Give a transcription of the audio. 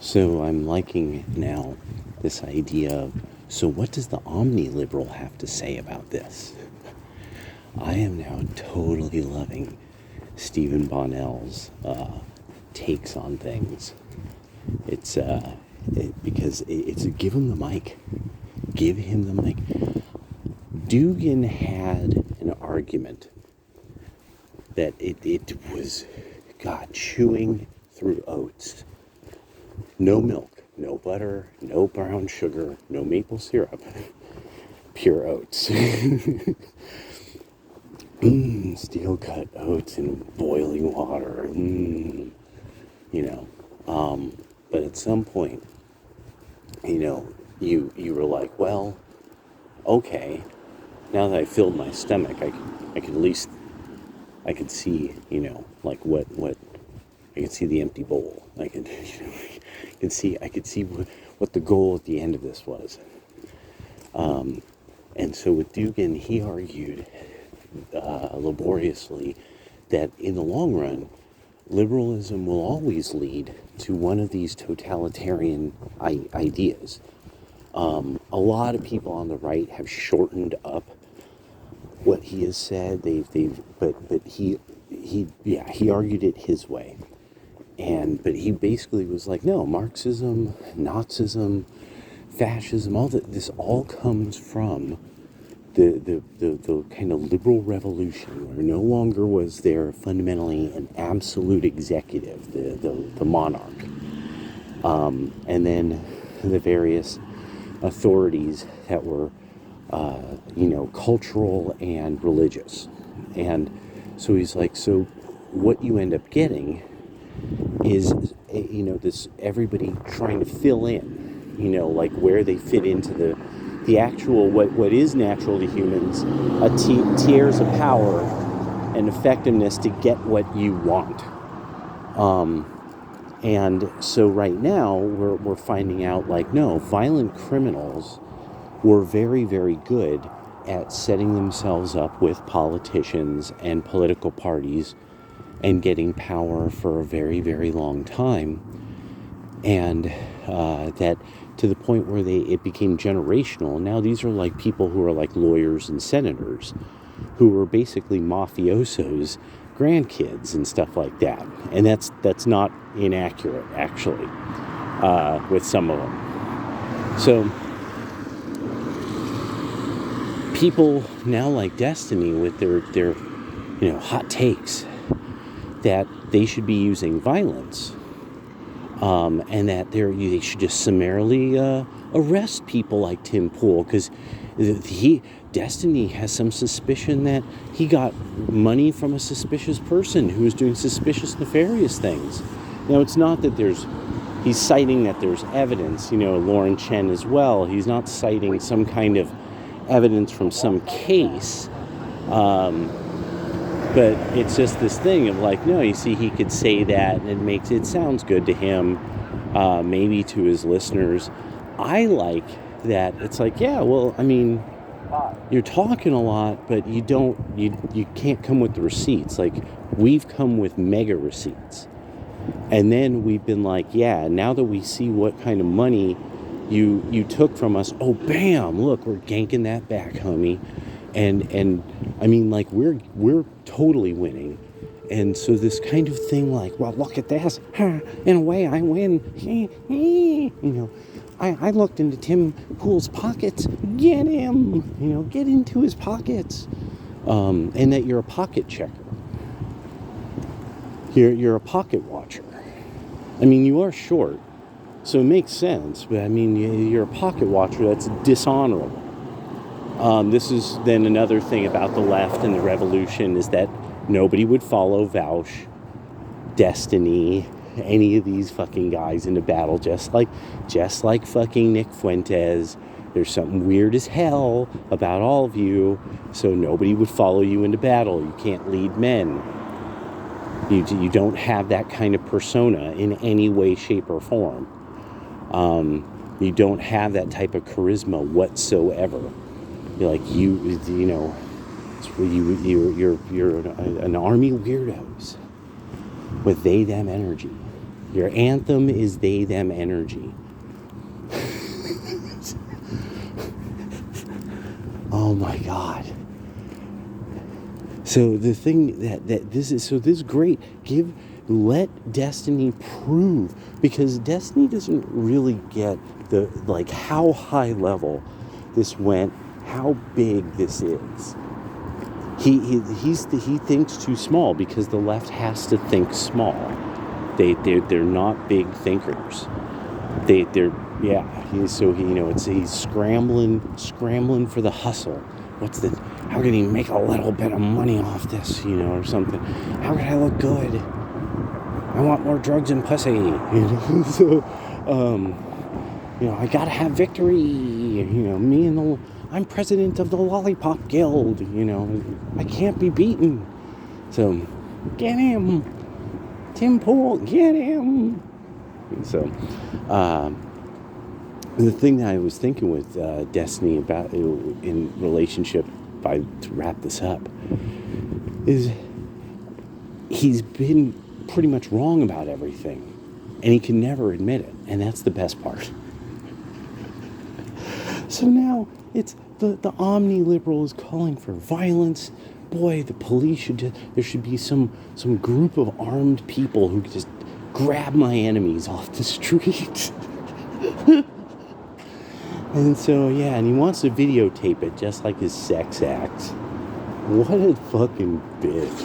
So I'm liking now this idea of, so what does the Omniliberal have to say about this? I am now totally loving Stephen Bonnell's takes on things. It's because it's give him the mic. Give him the mic. Dugan had an argument that it was, God, chewing through oats. No milk, no butter, no brown sugar, no maple syrup. Pure oats. Steel cut oats in boiling water. But at some point, you were like, well, okay, now that I filled my stomach, I could at least, I could see, like what, I could see the empty bowl. I could see what the goal at the end of this was. And so with Dugan, he argued laboriously that in the long run, liberalism will always lead to one of these totalitarian ideas. A lot of people on the right have shortened up what he has said. But he argued it his way. But he basically was like, no, Marxism, Nazism, fascism, all that, this all comes from the kind of liberal revolution, where no longer was there fundamentally an absolute executive, the monarch, and then the various authorities that were, cultural and religious. And so he's like, so what you end up getting is, this everybody trying to fill in, like where they fit into the actual, what is natural to humans, tiers of power and effectiveness to get what you want. And so right now we're finding out, like, no, violent criminals were very, very good at setting themselves up with politicians and political parties and getting power for a very, very long time. And that to the point where it became generational. Now these are like people who are like lawyers and senators who were basically mafiosos' grandkids and stuff like that. And that's not inaccurate, actually, with some of them. So people now like Destiny with their hot takes that they should be using violence, and that they should just summarily arrest people like Tim Pool, because Destiny has some suspicion that he got money from a suspicious person who was doing suspicious, nefarious things. Now, it's not that he's citing that there's evidence, Lauren Chen as well. He's not citing some kind of evidence from some case, but it's just this thing of like, no, you see, he could say that and it sounds good to him, maybe to his listeners. I like that it's like, yeah, well, I mean, you're talking a lot, but you can't come with the receipts. Like, we've come with mega receipts. And then we've been like, yeah, now that we see what kind of money you took from us, oh, bam, look, we're ganking that back, homie. And I mean, like, we're totally winning. And so this kind of thing, like, well, look at this, in a way I win. I looked into Tim Pool's pockets. Get him, get into his pockets. And that you're a pocket checker. You're a pocket watcher. I mean, you are short, so it makes sense. But I mean, you're a pocket watcher. That's dishonorable. This is then another thing about the left and the revolution, is that nobody would follow Vaush, Destiny, any of these fucking guys into battle, just like fucking Nick Fuentes. There's something weird as hell about all of you, so nobody would follow you into battle. You can't lead men. You don't have that kind of persona in any way, shape, or form. You don't have that type of charisma whatsoever. You're like, you're an army of weirdos with they, them energy. Your anthem is they, them energy. Oh my God. So the thing that this is great. Let Destiny prove, because Destiny doesn't really get the, like, how high level this went, how big this is. He thinks too small because the left has to think small. They're not big thinkers. He's scrambling for the hustle. How can he make a little bit of money off this, or something? How can I look good? I want more drugs and pussy, So, I gotta have victory. I'm president of the Lollipop Guild. I can't be beaten. So, get him, Tim Pool, get him. So, the thing that I was thinking with Destiny about in relationship, to wrap this up, is he's been pretty much wrong about everything, and he can never admit it, and that's the best part. So now it's the Omniliberal is calling for violence. Boy, the police there should be some group of armed people who just grab my enemies off the street. And so, yeah, and he wants to videotape it just like his sex acts. What a fucking bitch.